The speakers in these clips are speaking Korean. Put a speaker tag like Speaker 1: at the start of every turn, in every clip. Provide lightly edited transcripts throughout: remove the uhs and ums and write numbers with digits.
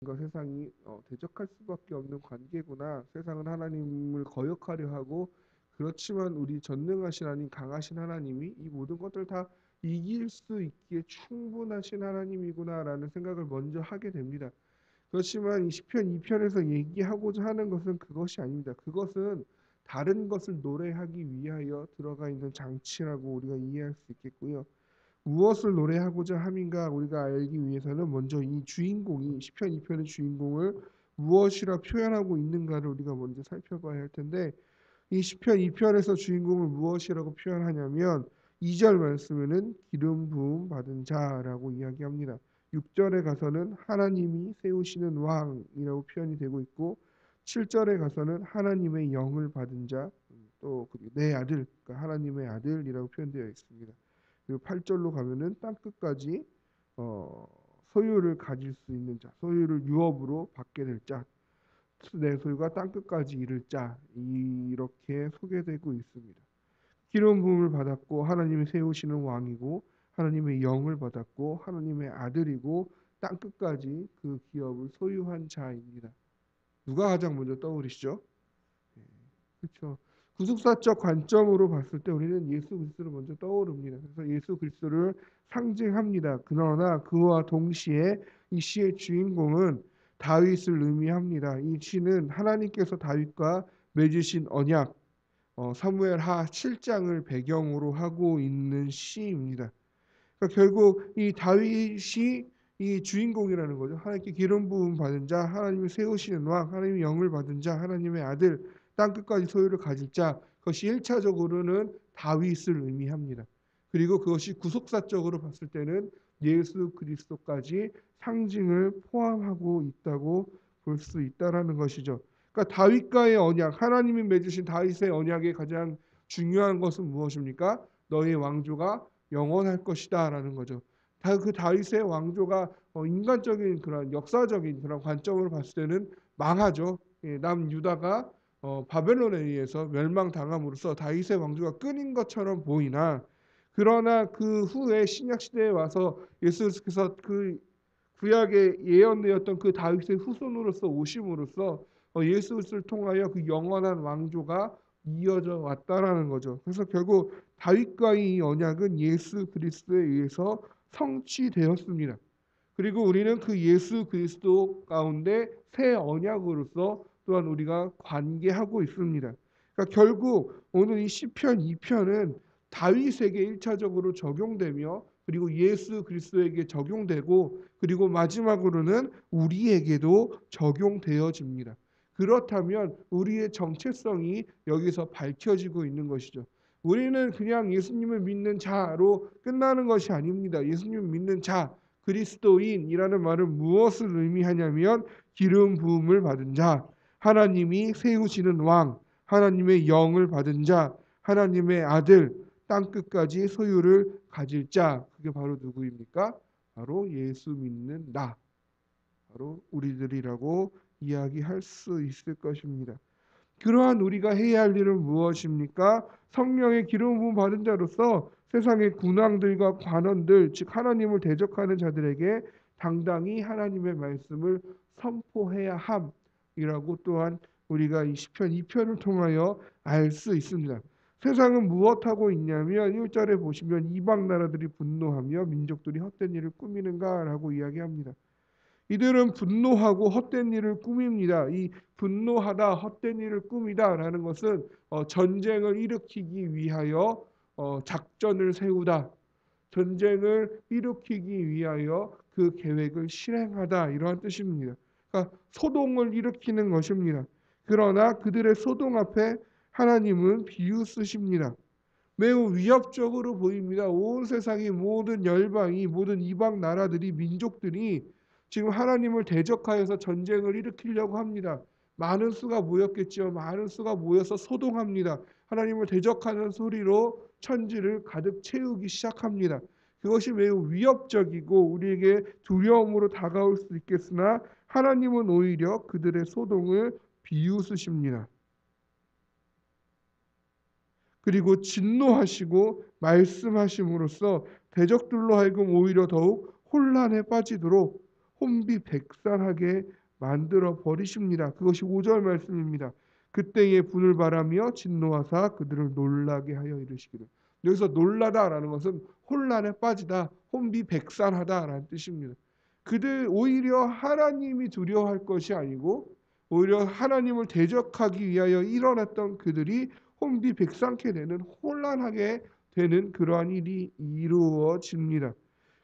Speaker 1: 하나님과 세상이 대적할 수밖에 없는 관계구나. 세상은 하나님을 거역하려 하고 그렇지만 우리 전능하신 하나님, 강하신 하나님이 이 모든 것들 다 이길 수 있기에 충분하신 하나님이구나라는 생각을 먼저 하게 됩니다. 그렇지만 이 시편 2편에서 얘기하고자 하는 것은 그것이 아닙니다. 그것은 다른 것을 노래하기 위하여 들어가 있는 장치라고 우리가 이해할 수 있겠고요. 무엇을 노래하고자 함인가 우리가 알기 위해서는 먼저 이 주인공이 시편 2편의 주인공을 무엇이라 표현하고 있는가를 우리가 먼저 살펴봐야 할 텐데, 이 시편 2편에서 주인공을 무엇이라고 표현하냐면 2절 말씀에는 기름 부음 받은 자라고 이야기합니다. 6절에 가서는 하나님이 세우시는 왕이라고 표현이 되고 있고, 7절에 가서는 하나님의 영을 받은 자, 또 내 아들, 그러니까 하나님의 아들이라고 표현되어 있습니다. 그리고 8절로 가면은 땅 끝까지 소유를 가질 수 있는 자, 소유를 유업으로 받게 될 자, 내 소유가 땅 끝까지 이를 자, 이렇게 소개되고 있습니다. 기름 부음을 받았고 하나님이 세우시는 왕이고 하나님의 영을 받았고 하나님의 아들이고 땅 끝까지 그 기업을 소유한 자입니다. 누가 가장 먼저 떠오르시죠? 그렇죠. 구속사적 관점으로 봤을 때 우리는 예수 그리스도를 먼저 떠오릅니다. 그래서 예수 그리스도를 상징합니다. 그러나 그와 동시에 이 시의 주인공은 다윗을 의미합니다. 이 시는 하나님께서 다윗과 맺으신 언약, 사무엘하 7장을 배경으로 하고 있는 시입니다. 그러니까 결국 이 다윗이 이 주인공이라는 거죠. 하나님께 기름 부음 받은 자, 하나님이 세우시는 왕, 하나님의 영을 받은 자, 하나님의 아들, 땅 끝까지 소유를 가질 자, 그것이 1차적으로는 다윗을 의미합니다. 그리고 그것이 구속사적으로 봤을 때는 예수 그리스도까지 상징을 포함하고 있다고 볼 수 있다라는 것이죠. 그러니까 다윗과의 언약, 하나님이 맺으신 다윗의 언약의 가장 중요한 것은 무엇입니까? 너의 왕조가 영원할 것이다라는 거죠. 그 다윗의 왕조가 인간적인 그런 역사적인 그런 관점으로 봤을 때는 망하죠. 남유다가 바벨론에 의해서 멸망당함으로써 다윗의 왕조가 끊인 것처럼 보이나, 그러나 그 후에 신약 시대에 와서 예수께서 그 구약에 예언되었던 그 다윗의 후손으로서 오심으로써 예수 그리스도를 통하여 그 영원한 왕조가 이어져 왔다라는 거죠. 그래서 결국 다윗과의 이 언약은 예수 그리스도에 의해서 성취되었습니다. 그리고 우리는 그 예수 그리스도 가운데 새 언약으로서 또한 우리가 관계하고 있습니다. 그러니까 결국 오늘 이 시편 2편은 다윗에게 1차적으로 적용되며 그리고 예수 그리스도에게 적용되고 그리고 마지막으로는 우리에게도 적용되어집니다. 그렇다면 우리의 정체성이 여기서 밝혀지고 있는 것이죠. 우리는 그냥 예수님을 믿는 자로 끝나는 것이 아닙니다. 예수님을 믿는 자, 그리스도인이라는 말은 무엇을 의미하냐면 기름 부음을 받은 자, 하나님이 세우시는 왕, 하나님의 영을 받은 자, 하나님의 아들, 땅 끝까지 소유를 가질 자. 그게 바로 누구입니까? 바로 예수 믿는 나, 바로 우리들이라고 이야기할 수 있을 것입니다. 그러한 우리가 해야 할 일은 무엇입니까? 성령의 기름 부음 받은 자로서 세상의 군왕들과 관원들, 즉 하나님을 대적하는 자들에게 당당히 하나님의 말씀을 선포해야 함이라고 또한 우리가 이 시편 2편을 통하여 알 수 있습니다. 세상은 무엇하고 있냐면 1절에 보시면 이방 나라들이 분노하며 민족들이 헛된 일을 꾸미는가라고 이야기합니다. 이들은 분노하고 헛된 일을 꾸밉니다. 이 분노하다, 헛된 일을 꾸미다라는 것은 전쟁을 일으키기 위하여 작전을 세우다, 전쟁을 일으키기 위하여 그 계획을 실행하다, 이러한 뜻입니다. 그러니까 소동을 일으키는 것입니다. 그러나 그들의 소동 앞에 하나님은 비웃으십니다. 매우 위협적으로 보입니다. 온 세상의 모든 열방이, 모든 이방 나라들이, 민족들이 지금 하나님을 대적하여서 전쟁을 일으키려고 합니다. 많은 수가 모였겠지요. 많은 수가 모여서 소동합니다. 하나님을 대적하는 소리로 천지를 가득 채우기 시작합니다. 그것이 매우 위협적이고 우리에게 두려움으로 다가올 수 있겠으나 하나님은 오히려 그들의 소동을 비웃으십니다. 그리고 진노하시고 말씀하심으로써 대적들로 하여금 오히려 더욱 혼란에 빠지도록 혼비백산하게 만들어 버리십니다. 그것이 5절 말씀입니다. 그때에 분을 바라며 진노하사 그들을 놀라게 하여 이르시기를. 여기서 놀라다라는 것은 혼란에 빠지다, 혼비백산하다라는 뜻입니다. 그들 오히려 하나님이 두려워할 것이 아니고 오히려 하나님을 대적하기 위하여 일어났던 그들이 혼비백산케 되는, 혼란하게 되는 그러한 일이 이루어집니다.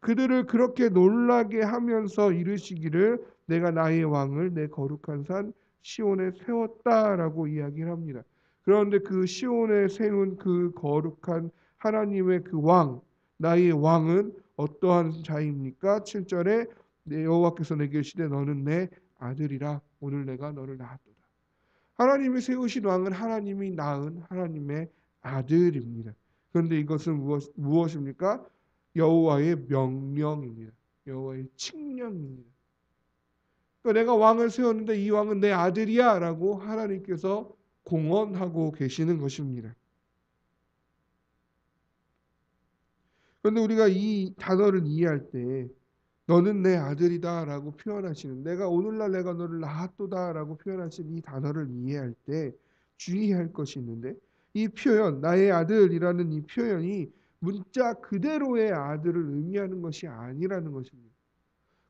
Speaker 1: 그들을 그렇게 놀라게 하면서 이르시기를 내가 나의 왕을 내 거룩한 산 시온에 세웠다라고 이야기를 합니다. 그런데 그 시온에 세운 그 거룩한 하나님의 그 왕, 나의 왕은 어떠한 자입니까? 7절에 여호와께서 내게 이르시되 너는 내 아들이라 오늘 내가 너를 낳았도다. 하나님이 세우신 왕은 하나님이 낳은 하나님의 아들입니다. 그런데 이것은 무엇입니까? 여호와의 명령입니다. 여호와의 칙령입니다. 그러니까 내가 왕을 세웠는데 이 왕은 내 아들이야 라고 하나님께서 공언하고 계시는 것입니다. 그런데 우리가 이 단어를 이해할 때 너는 내 아들이다 라고 표현하시는, 내가 오늘날 내가 너를 낳았도다 라고 표현하신 이 단어를 이해할 때 주의할 것이 있는데, 이 표현 나의 아들이라는 이 표현이 문자 그대로의 아들을 의미하는 것이 아니라는 것입니다.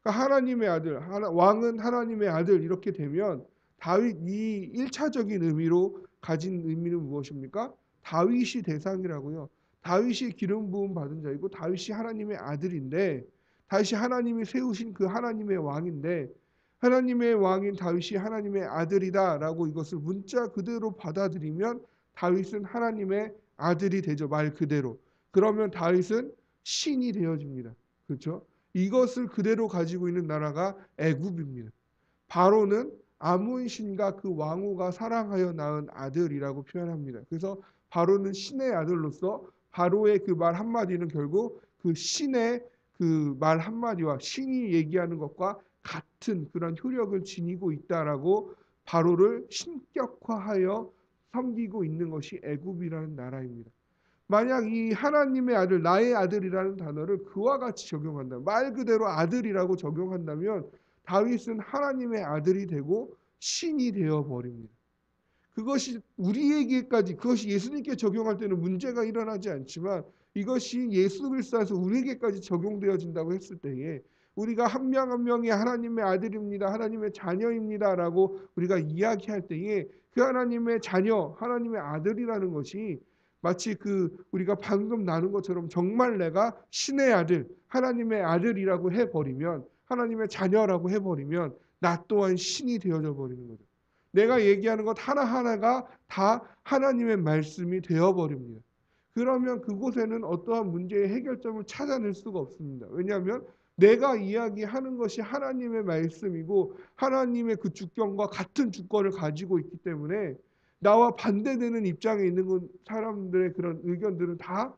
Speaker 1: 그러니까 하나님의 아들, 왕은 하나님의 아들 이렇게 되면 다윗, 이 1차적인 의미로 가진 의미는 무엇입니까? 다윗이 대상이라고요. 다윗이 기름 부음 받은 자이고 다윗이 하나님의 아들인데, 다윗이 하나님이 세우신 그 하나님의 왕인데, 하나님의 왕인 다윗이 하나님의 아들이다라고 이것을 문자 그대로 받아들이면 다윗은 하나님의 아들이 되죠. 말 그대로. 그러면 다윗은 신이 되어집니다. 그렇죠? 이것을 그대로 가지고 있는 나라가 애굽입니다. 바로는 아몬 신과 그 왕후가 사랑하여 낳은 아들이라고 표현합니다. 그래서 바로는 신의 아들로서 바로의 그 말 한마디는 결국 그 신의 그 말 한마디와 신이 얘기하는 것과 같은 그런 효력을 지니고 있다라고 바로를 신격화하여 섬기고 있는 것이 애굽이라는 나라입니다. 만약 이 하나님의 아들, 나의 아들이라는 단어를 그와 같이 적용한다, 말 그대로 아들이라고 적용한다면 다윗은 하나님의 아들이 되고 신이 되어 버립니다. 그것이 우리에게까지, 그것이 예수님께 적용할 때는 문제가 일어나지 않지만 이것이 예수 그리스도에서 우리에게까지 적용되어진다고 했을 때에 우리가 한 명 한 명이 하나님의 아들입니다, 하나님의 자녀입니다라고 우리가 이야기할 때에 그 하나님의 자녀, 하나님의 아들이라는 것이 마치 그 우리가 방금 나눈 것처럼 정말 내가 신의 아들, 하나님의 아들이라고 해버리면, 하나님의 자녀라고 해버리면 나 또한 신이 되어져 버리는 거죠. 내가 얘기하는 것 하나하나가 다 하나님의 말씀이 되어버립니다. 그러면 그곳에는 어떠한 문제의 해결점을 찾아낼 수가 없습니다. 왜냐하면 내가 이야기하는 것이 하나님의 말씀이고 하나님의 그 주권과 같은 주권을 가지고 있기 때문에 나와 반대되는 입장에 있는 사람들의 그런 의견들은 다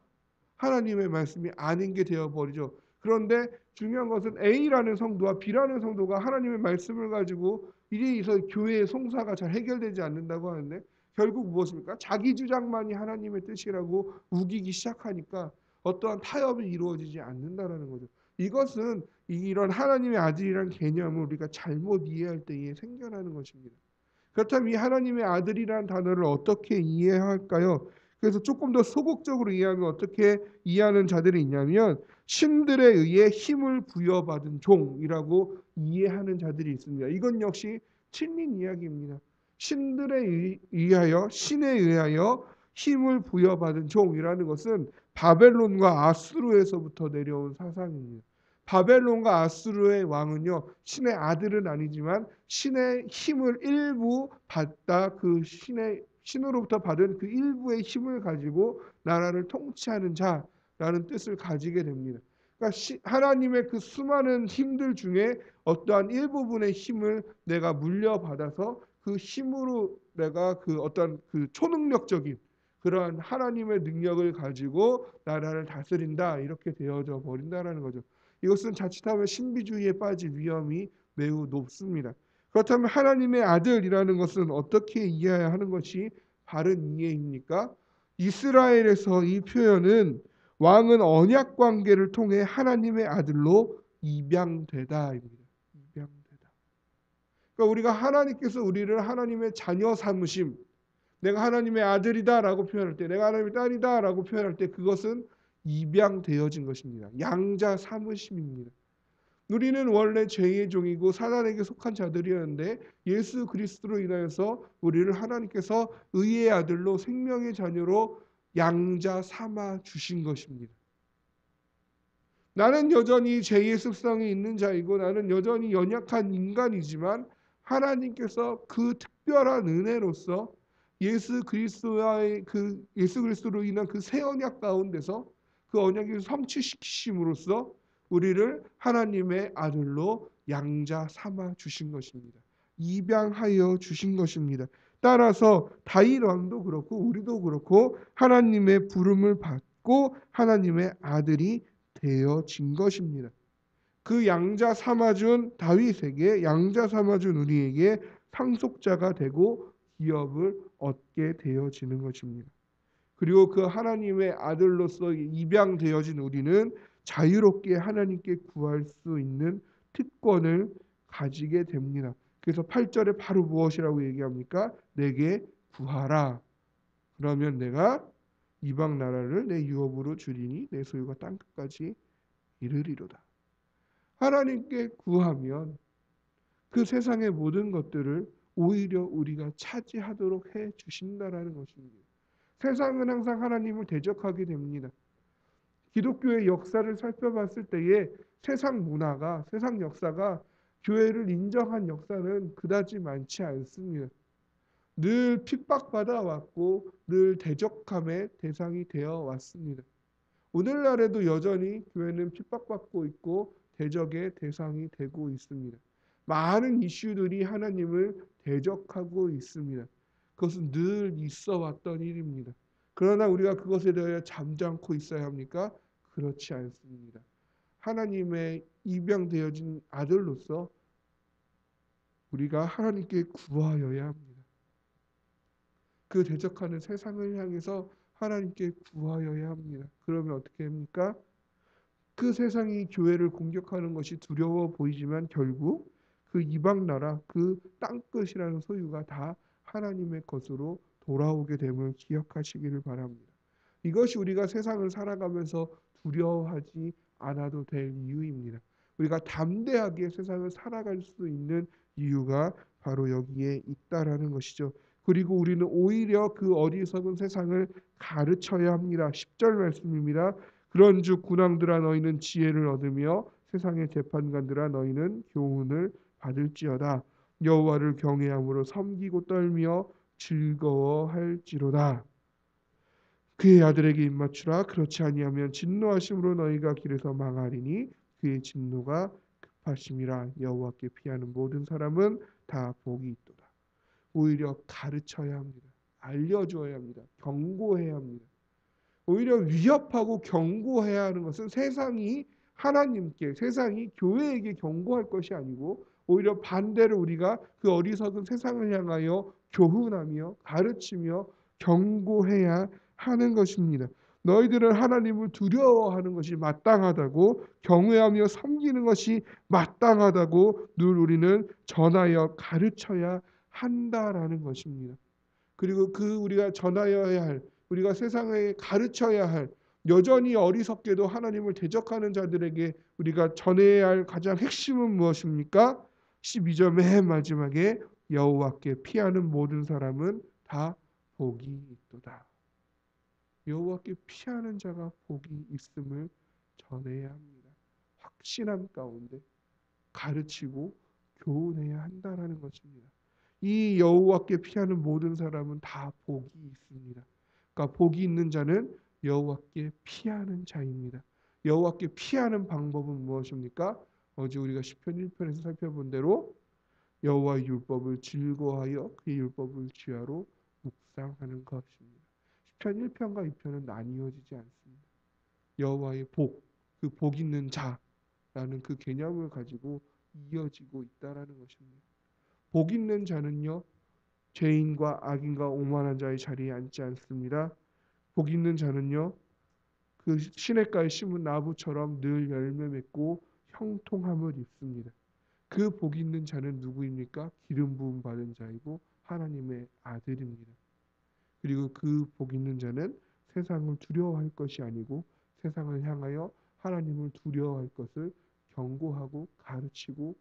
Speaker 1: 하나님의 말씀이 아닌 게 되어버리죠. 그런데 중요한 것은 A라는 성도와 B라는 성도가 하나님의 말씀을 가지고 이래서 교회의 송사가 잘 해결되지 않는다고 하는데 결국 무엇입니까? 자기 주장만이 하나님의 뜻이라고 우기기 시작하니까 어떠한 타협이 이루어지지 않는다라는 거죠. 이것은 이런 하나님의 아들이라는 개념을 우리가 잘못 이해할 때에 생겨나는 것입니다. 그렇다면 이 하나님의 아들이라는 단어를 어떻게 이해할까요? 그래서 조금 더 소극적으로 이해하면 어떻게 이해하는 자들이 있냐면 신들에 의해 힘을 부여받은 종이라고 이해하는 자들이 있습니다. 이건 역시 틀린 이야기입니다. 신들에 의하여, 신에 의하여 힘을 부여받은 종이라는 것은 바벨론과 아수르에서부터 내려온 사상입니다. 바벨론과 아수르의 왕은요, 신의 아들은 아니지만 신의 힘을 일부 받다, 그 신으로부터 받은 그 일부의 힘을 가지고 나라를 통치하는 자라는 뜻을 가지게 됩니다. 그러니까 하나님의 그 수많은 힘들 중에 어떠한 일부분의 힘을 내가 물려받아서 그 힘으로 내가 그 어떤 그 초능력적인 그러한 하나님의 능력을 가지고 나라를 다스린다, 이렇게 되어져 버린다라는 거죠. 이것은 자칫하면 신비주의에 빠질 위험이 매우 높습니다. 그렇다면 하나님의 아들이라는 것은 어떻게 이해해야 하는 것이 바른 이해입니까? 이스라엘에서 이 표현은 왕은 언약 관계를 통해 하나님의 아들로 입양되다입니다. 그러니까 우리가 하나님께서 우리를 하나님의 자녀 삼으심, 내가 하나님의 아들이다라고 표현할 때, 내가 하나님의 딸이다라고 표현할 때 그것은 입양되어진 것입니다. 양자 삼으심입니다. 우리는 원래 죄의 종이고 사단에게 속한 자들이었는데 예수 그리스도로 인하여서 우리를 하나님께서 의의 아들로 생명의 자녀로 양자 삼아 주신 것입니다. 나는 여전히 죄의 습성이 있는 자이고 나는 여전히 연약한 인간이지만 하나님께서 그 특별한 은혜로서 예수 그리스도로 인한 그 새 언약 가운데서 그 언약을 성취시키심으로써 우리를 하나님의 아들로 양자 삼아 주신 것입니다. 입양하여 주신 것입니다. 따라서 다윗 왕도 그렇고 우리도 그렇고 하나님의 부름을 받고 하나님의 아들이 되어진 것입니다. 그 양자 삼아준 다윗에게 양자 삼아준 우리에게 상속자가 되고 기업을 얻게 되어지는 것입니다. 그리고 그 하나님의 아들로서 입양되어진 우리는 자유롭게 하나님께 구할 수 있는 특권을 가지게 됩니다. 그래서 8절에 바로 무엇이라고 얘기합니까? 내게 구하라. 그러면 내가 이방 나라를 내 유업으로 주리니 내 소유가 땅 끝까지 이르리로다. 하나님께 구하면 그 세상의 모든 것들을 오히려 우리가 차지하도록 해 주신다라는 것입니다. 세상은 항상 하나님을 대적하게 됩니다. 기독교의 역사를 살펴봤을 때에 세상 문화가, 세상 역사가 교회를 인정한 역사는 그다지 많지 않습니다. 늘 핍박받아 왔고 늘 대적함의 대상이 되어 왔습니다. 오늘날에도 여전히 교회는 핍박받고 있고 대적의 대상이 되고 있습니다. 많은 이슈들이 하나님을 대적하고 있습니다. 그것은 늘 있어 왔던 일입니다. 그러나 우리가 그것에 대하여 잠잠고 있어야 합니까? 그렇지 않습니다. 하나님의 입양되어진 아들로서 우리가 하나님께 구하여야 합니다. 그 대적하는 세상을 향해서 하나님께 구하여야 합니다. 그러면 어떻게 합니까? 그 세상이 교회를 공격하는 것이 두려워 보이지만 결국 그 이방 나라, 그 땅끝이라는 소유가 다 하나님의 것으로 돌아오게 됨을 기억하시기를 바랍니다. 이것이 우리가 세상을 살아가면서 두려워하지 않아도 될 이유입니다. 우리가 담대하게 세상을 살아갈 수 있는 이유가 바로 여기에 있다라는 것이죠. 그리고 우리는 오히려 그 어리석은 세상을 가르쳐야 합니다. 10절 말씀입니다. 그런즉 군왕들아 너희는 지혜를 얻으며 세상의 재판관들아 너희는 교훈을 받을지어다. 여호와를 경외함으로 섬기고 떨며 즐거워할지로다. 그의 아들에게 입맞추라. 그렇지 아니하면 진노하심으로 너희가 길에서 망하리니 그의 진노가 급하심이라. 여호와께 피하는 모든 사람은 다 복이 있도다. 오히려 가르쳐야 합니다. 알려줘야 합니다. 경고해야 합니다. 오히려 위협하고 경고해야 하는 것은 세상이 하나님께, 세상이 교회에게 경고할 것이 아니고 오히려 반대로 우리가 그 어리석은 세상을 향하여 교훈하며 가르치며 경고해야 하는 것입니다. 너희들은 하나님을 두려워하는 것이 마땅하다고 경외하며 섬기는 것이 마땅하다고 늘 우리는 전하여 가르쳐야 한다라는 것입니다. 그리고 그 우리가 전하여야 할, 우리가 세상에 가르쳐야 할, 여전히 어리석게도 하나님을 대적하는 자들에게 우리가 전해야 할 가장 핵심은 무엇입니까? 12절 맨 마지막에 여호와께 피하는 모든 사람은 다 복이 있도다. 여호와께 피하는 자가 복이 있음을 전해야 합니다. 확신함 가운데 가르치고 교훈해야 한다라는 것입니다. 이 여호와께 피하는 모든 사람은 다 복이 있습니다. 그러니까 복이 있는 자는 여호와께 피하는 자입니다. 여호와께 피하는 방법은 무엇입니까? 어제 우리가 시편 1편에서 살펴본 대로 여호와의 율법을 즐거워하여 그의 율법을 주야로 묵상하는 것입니다. 시편 1편과 2편은 나뉘어지지 않습니다. 여호와의 복, 그 복 있는 자라는 그 개념을 가지고 이어지고 있다라는 것입니다. 복 있는 자는요, 죄인과 악인과 오만한 자의 자리에 앉지 않습니다. 복 있는 자는요, 그 시냇가에 심은 나무처럼 늘 열매 맺고 형통함을 입습니다. 그 복 있는 자는 누구입니까? 기름 부음 받은 자이고 하나님의 아들입니다. 그리고 그 복 있는 자는 세상을 두려워할 것이 아니고 세상을 향하여 하나님을 두려워할 것을 경고하고 가르치고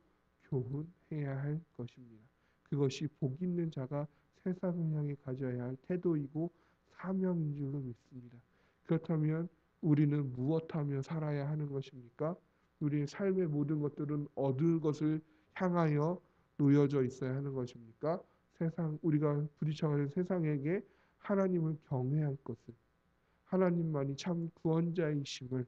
Speaker 1: 교훈해야 할 것입니다. 그것이 복 있는 자가 세상을 향해 가져야 할 태도이고 사명인 줄로 믿습니다. 그렇다면 우리는 무엇하며 살아야 하는 것입니까? 우리의 삶의 모든 것들은 얻을 것을 향하여 놓여져 있어야 하는 것입니까? 우리가 부딪혀가는 세상에게 하나님을 경외할 것을, 하나님만이 참 구원자이심을,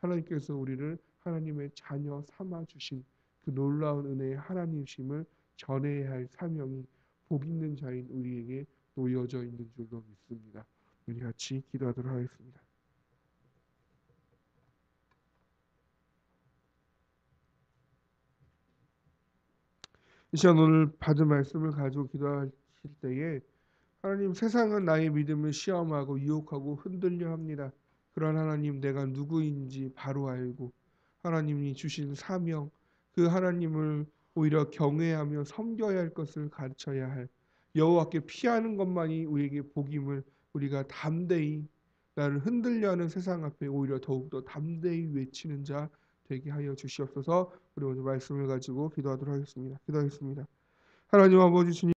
Speaker 1: 하나님께서 우리를 하나님의 자녀 삼아 주신 그 놀라운 은혜의 하나님심을 전해야 할 사명이 복 있는 자인 우리에게 놓여져 있는 줄로 믿습니다. 우리 같이 기도하도록 하겠습니다. 이 시간 오늘 받은 말씀을 가지고 기도하실 때에 하나님, 세상은 나의 믿음을 시험하고 유혹하고 흔들려 합니다. 그러나 하나님, 내가 누구인지 바로 알고 하나님이 주신 사명, 그 하나님을 오히려 경외하며 섬겨야 할 것을 가르쳐야 할, 여호와께 피하는 것만이 우리에게 복임을 우리가 담대히, 나를 흔들려 하는 세상 앞에 오히려 더욱더 담대히 외치는 자 되게 하여 주시옵소서. 우리 오늘 말씀을 가지고 기도하도록 하겠습니다. 기도하겠습니다. 하나님 아버지, 주님